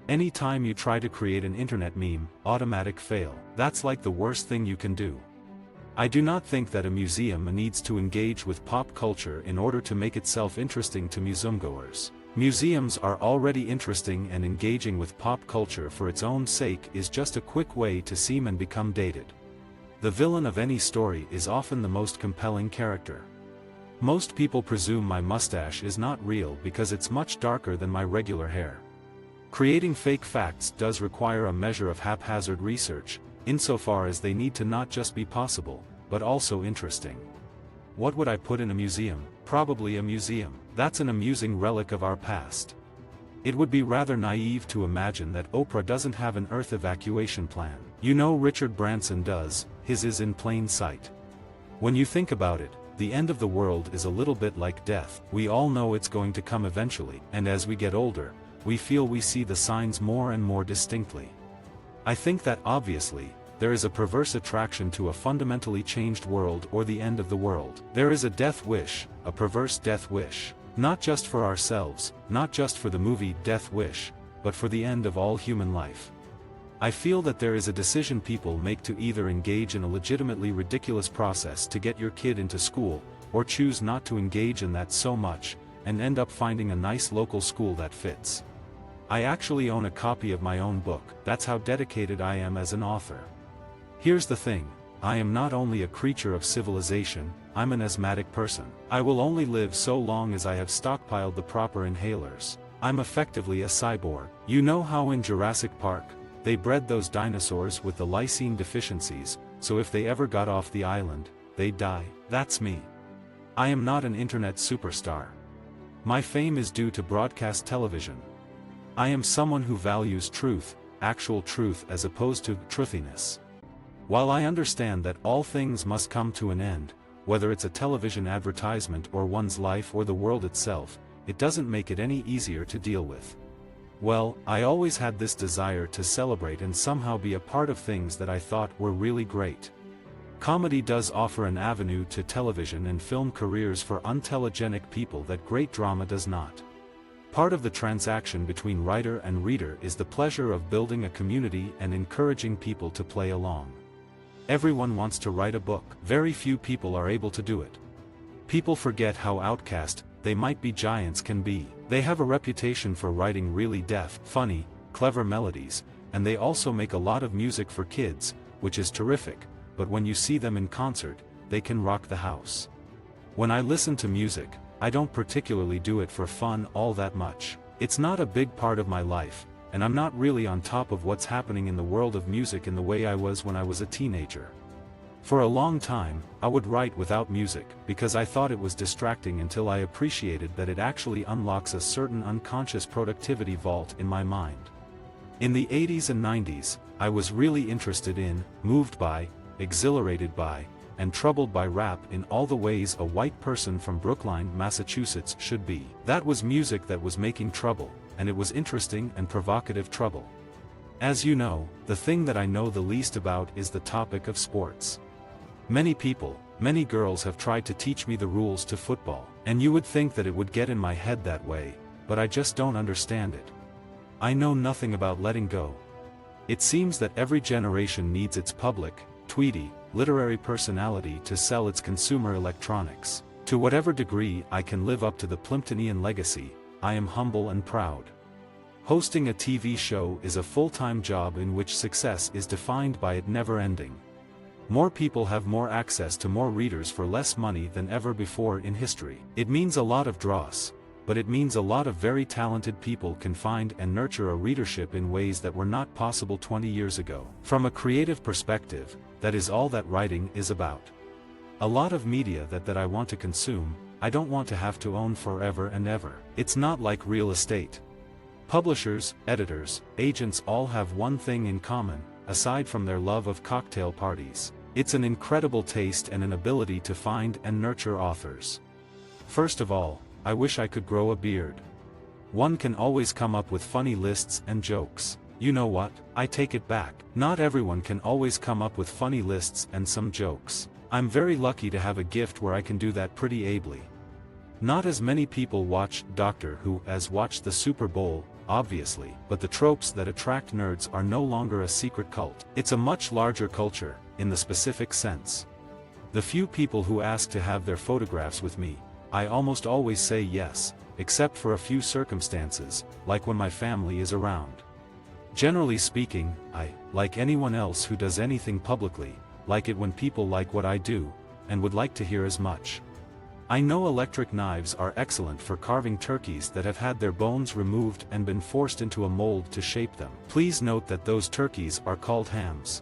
Anytime you try to create an internet meme, automatic fail. That's like the worst thing you can do. I do not think that a museum needs to engage with pop culture in order to make itself interesting to museumgoers. Museums are already interesting, and engaging with pop culture for its own sake is just a quick way to seem and become dated. The villain of any story is often the most compelling character. Most people presume my mustache is not real because it's much darker than my regular hair. Creating fake facts does require a measure of haphazard research, insofar as they need to not just be possible, but also interesting. What would I put in a museum? Probably a museum. That's an amusing relic of our past. It would be rather naive to imagine that Oprah doesn't have an Earth Evacuation Plan. You know Richard Branson does, his is in plain sight. When you think about it, the end of the world is a little bit like death. We all know it's going to come eventually, and as we get older, we feel we see the signs more and more distinctly. I think that obviously, there is a perverse attraction to a fundamentally changed world or the end of the world. There is a death wish, a perverse death wish. Not just for ourselves, not just for the movie Death Wish, but for the end of all human life. I feel that there is a decision people make to either engage in a legitimately ridiculous process to get your kid into school, or choose not to engage in that so much, and end up finding a nice local school that fits. I actually own a copy of my own book. That's how dedicated I am as an author. Here's the thing, I am not only a creature of civilization, I'm an asthmatic person. I will only live so long as I have stockpiled the proper inhalers. I'm effectively a cyborg. You know how in Jurassic Park, they bred those dinosaurs with the lysine deficiencies, so if they ever got off the island, they'd die? That's me. I am not an internet superstar. My fame is due to broadcast television. I am someone who values truth, actual truth, as opposed to truthiness. While I understand that all things must come to an end, whether it's a television advertisement or one's life or the world itself, it doesn't make it any easier to deal with. Well, I always had this desire to celebrate and somehow be a part of things that I thought were really great. Comedy does offer an avenue to television and film careers for untelegenic people that great drama does not. Part of the transaction between writer and reader is the pleasure of building a community and encouraging people to play along. Everyone wants to write a book. Very few people are able to do it. People forget how outcast they might be giants can be. They have a reputation for writing really deft, funny, clever melodies, and they also make a lot of music for kids, which is terrific, but when you see them in concert, they can rock the house. When I listen to music, I don't particularly do it for fun all that much. It's not a big part of my life, and I'm not really on top of what's happening in the world of music in the way I was when I was a teenager. For a long time, I would write without music, because I thought it was distracting until I appreciated that it actually unlocks a certain unconscious productivity vault in my mind. In the 80s and 90s, I was really interested in, moved by, exhilarated by, and troubled by rap in all the ways a white person from Brookline, Massachusetts should be. That was music that was making trouble, and it was interesting and provocative trouble. As you know, the thing that I know the least about is the topic of sports. Many people, many girls have tried to teach me the rules to football, and you would think that it would get in my head that way, but I just don't understand it. I know nothing about letting go. It seems that every generation needs its public, tweety, literary personality to sell its consumer electronics. To whatever degree I can live up to the Plimptonian legacy, I am humble and proud. Hosting a TV show is a full-time job in which success is defined by it never ending. More people have more access to more readers for less money than ever before in history. It means a lot of dross, but it means a lot of very talented people can find and nurture a readership in ways that were not possible 20 years ago. From a creative perspective, that is all that writing is about. A lot of media that I want to consume, I don't want to have to own forever and ever. It's not like real estate. Publishers, editors, agents all have one thing in common, aside from their love of cocktail parties. It's an incredible taste and an ability to find and nurture authors. First of all, I wish I could grow a beard. One can always come up with funny lists and jokes. You know what? I take it back. Not everyone can always come up with funny lists and some jokes. I'm very lucky to have a gift where I can do that pretty ably. Not as many people watch Doctor Who as watch the Super Bowl, obviously, but the tropes that attract nerds are no longer a secret cult. It's a much larger culture, in the specific sense. The few people who ask to have their photographs with me, I almost always say yes, except for a few circumstances, like when my family is around. Generally speaking, I, like anyone else who does anything publicly, like it when people like what I do, and would like to hear as much. I know electric knives are excellent for carving turkeys that have had their bones removed and been forced into a mold to shape them. Please note that those turkeys are called hams.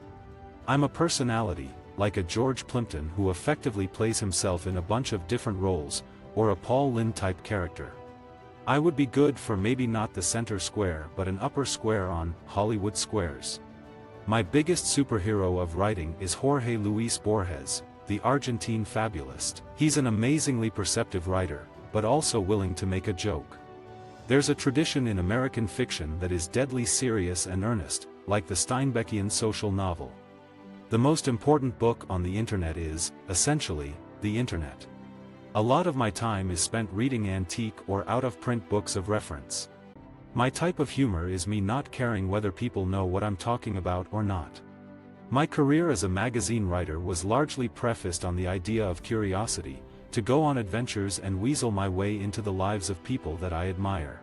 I'm a personality, like a George Plimpton who effectively plays himself in a bunch of different roles, or a Paul Lynde type character. I would be good for maybe not the center square but an upper square on Hollywood Squares. My biggest superhero of writing is Jorge Luis Borges, the Argentine fabulist. He's an amazingly perceptive writer, but also willing to make a joke. There's a tradition in American fiction that is deadly serious and earnest, like the Steinbeckian social novel. The most important book on the internet is, essentially, the internet. A lot of my time is spent reading antique or out-of-print books of reference. My type of humor is me not caring whether people know what I'm talking about or not. My career as a magazine writer was largely prefaced on the idea of curiosity, to go on adventures and weasel my way into the lives of people that I admire.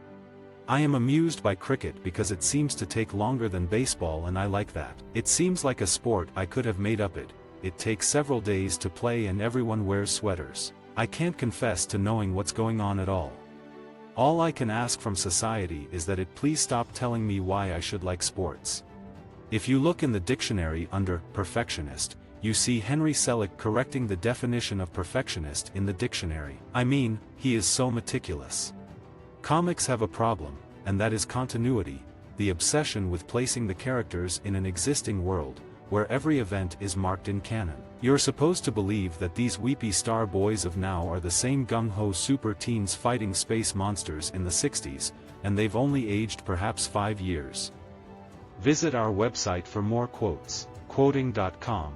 I am amused by cricket because it seems to take longer than baseball and I like that. It seems like a sport I could have made up it. It takes several days to play and everyone wears sweaters. I can't confess to knowing what's going on at all. All I can ask from society is that it please stop telling me why I should like sports. If you look in the dictionary under perfectionist, you see Henry Selick correcting the definition of perfectionist in the dictionary. I mean, he is so meticulous. Comics have a problem, and that is continuity, the obsession with placing the characters in an existing world, where every event is marked in canon. You're supposed to believe that these weepy star boys of now are the same gung-ho super teens fighting space monsters in the 60s, and they've only aged perhaps 5 years. Visit our website for more quotes, quoting.com.